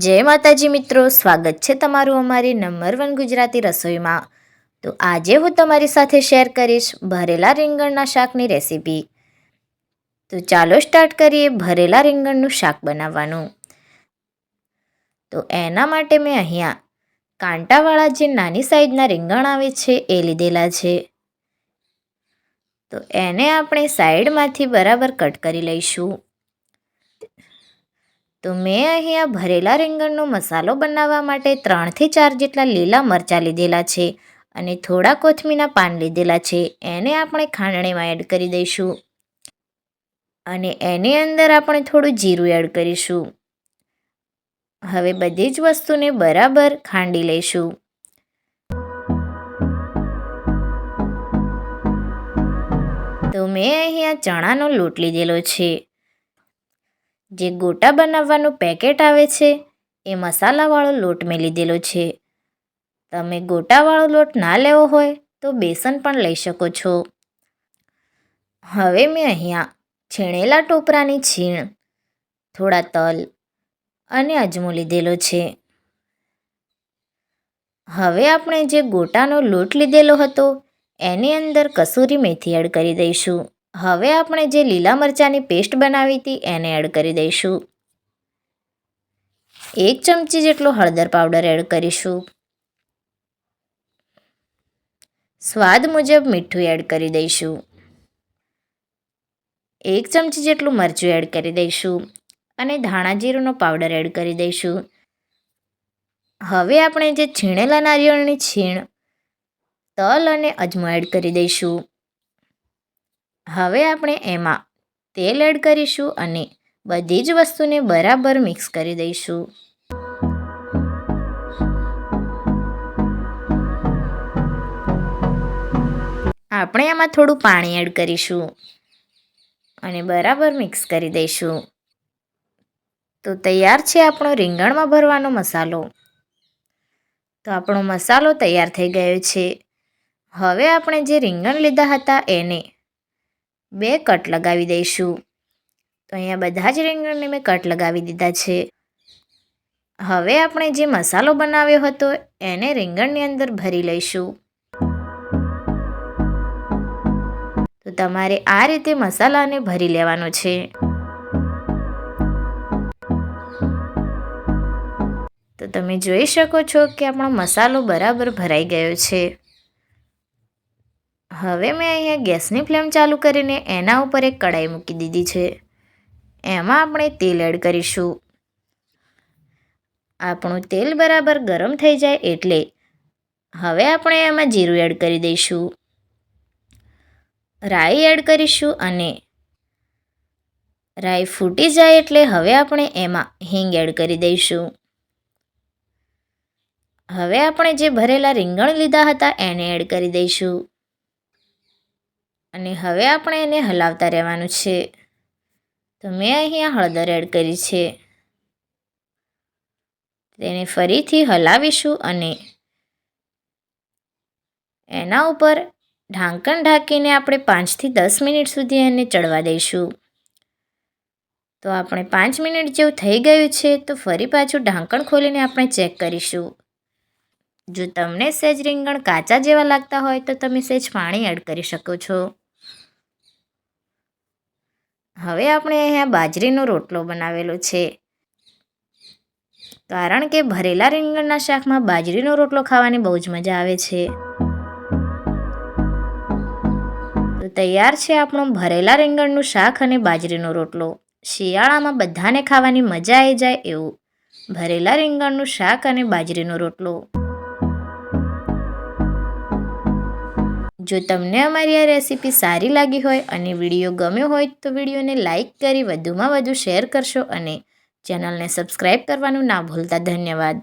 જય માતાજી મિત્રો, સ્વાગત છે તમારું અમારી નંબર 1 ગુજરાતી રસોઈમાં। તો આજે હું તમારી સાથે શેર કરીશ ભરેલા રીંગણના શાકની રેસીપી। તો ચાલો સ્ટાર્ટ કરીએ ભરેલા રીંગણનું શાક બનાવવાનું। તો એના માટે મેં અહીંયા કાંટાવાળા જે નાની સાઈઝના રીંગણ આવે છે એ લીધેલા છે। તો એને આપણે સાઈડમાંથી બરાબર કટ કરી લઈશું। તો મેં અહીંયા ભરેલા રીંગણનો મસાલો બનાવવા માટે 3 થી 4 જેટલા લીલા મરચાં લીધેલા છે અને થોડા કોથમીરના પાન લીધેલા છે। એને આપણે ખાંડણીમાં એડ કરી દઈશું અને એની અંદર આપણે થોડું જીરું એડ કરીશું। હવે બધી જ વસ્તુને બરાબર ખાંડી લઈશું। તો મેં અહીંયા ચણાનો લોટ લીધેલો છે। જે ગોટા બનાવવાનું પેકેટ આવે છે એ મસાલાવાળો લોટ મેં લીધેલો છે। તમે ગોટાવાળો લોટ ના લેવો હોય તો બેસન પણ લઈ શકો છો। હવે મેં અહીંયા છીણેલા ટોપરાની છીણ, થોડા તલ અને અજમો લીધેલો છે। હવે આપણે જે ગોટાનો લોટ લીધેલો હતો એની અંદર કસૂરી મેથી એડ કરી દઈશું। હવે આપણે જે લીલા મરચાંની પેસ્ટ બનાવી હતી એને એડ કરી દઈશું। 1 ચમચી જેટલો હળદર પાવડર એડ કરીશું। સ્વાદ મુજબ મીઠું એડ કરી દઈશું। 1 ચમચી જેટલું મરચું એડ કરી દઈશું અને ધાણા જીરુંનો પાવડર એડ કરી દઈશું। હવે આપણે જે છીણેલા નારિયેળની છીણ, તલ અને અજમો એડ કરી દઈશું। હવે આપણે એમાં તેલ એડ કરીશું અને બધી જ વસ્તુને બરાબર મિક્સ કરી દઈશું। આપણે એમાં થોડું પાણી એડ કરીશું અને બરાબર મિક્સ કરી દઈશું। તો તૈયાર છે આપણો રીંગણમાં ભરવાનો મસાલો। તો આપણો મસાલો તૈયાર થઈ ગયો છે। હવે આપણે જે રીંગણ લીધા હતા એને 2 કટ લગાવી દઈશું। તો અહીંયા બધા જ રીંગણને મેં કટ લગાવી દીધા છે। હવે આપણે જે મસાલો બનાવ્યો હતો એને રીંગણની અંદર ભરી લઈશું। તો તમારે આ રીતે મસાલાને ભરી લેવાનો છે। તો તમે જોઈ શકો છો કે આપણો મસાલો બરાબર ભરાઈ ગયો છે। હવે મેં અહીંયા ગેસની ફ્લેમ ચાલુ કરીને એના ઉપર એક કઢાઈ મૂકી દીધી છે। એમાં આપણે તેલ એડ કરીશું। આપણું તેલ બરાબર ગરમ થઈ જાય એટલે હવે આપણે એમાં જીરું એડ કરી દઈશું, રાઈ એડ કરીશું અને રાઈ ફૂટી જાય એટલે હવે આપણે એમાં હિંગ એડ કરી દઈશું। હવે આપણે જે ભરેલા રીંગણ લીધા હતા એને એડ કરી દઈશું અને હવે આપણે એને હલાવતા રહેવાનું છે। તો મેં અહીંયા હળદર એડ કરી છે। તેને ફરીથી હલાવીશું અને એના ઉપર ઢાંકણ ઢાંકીને આપણે 5 થી 10 મિનિટ સુધી એને ચડવા દઈશું। તો આપણે 5 મિનિટ જેવું થઈ ગયું છે તો ફરી પાછું ઢાંકણ ખોલીને આપણે ચેક કરીશું। જો તમને સહેજ રીંગણ કાચા જેવા લાગતા હોય તો તમે સહેજ પાણી એડ કરી શકો છો। હવે આપણે અહીંયા બાજરીનો રોટલો બનાવેલો છે, કારણ કે ભરેલા રીંગણના શાકમાં બાજરીનો રોટલો ખાવાની બહુ જ મજા આવે છે। તો તૈયાર છે આપણું ભરેલા રીંગણનું શાક અને બાજરીનો રોટલો। શિયાળામાં બધાને ખાવાની મજા આવી જાય એવું ભરેલા રીંગણનું શાક અને બાજરીનો રોટલો। જો તમને અમારી આ રેસીપી સારી લાગી હોય અને વિડીયો ગમ્યો હોય તો વિડીયોને લાઈક કરી વધુમાં વધુ શેર કરશો અને ચેનલને સબસ્ક્રાઈબ કરવાનું ના ભૂલતા। ધન્યવાદ।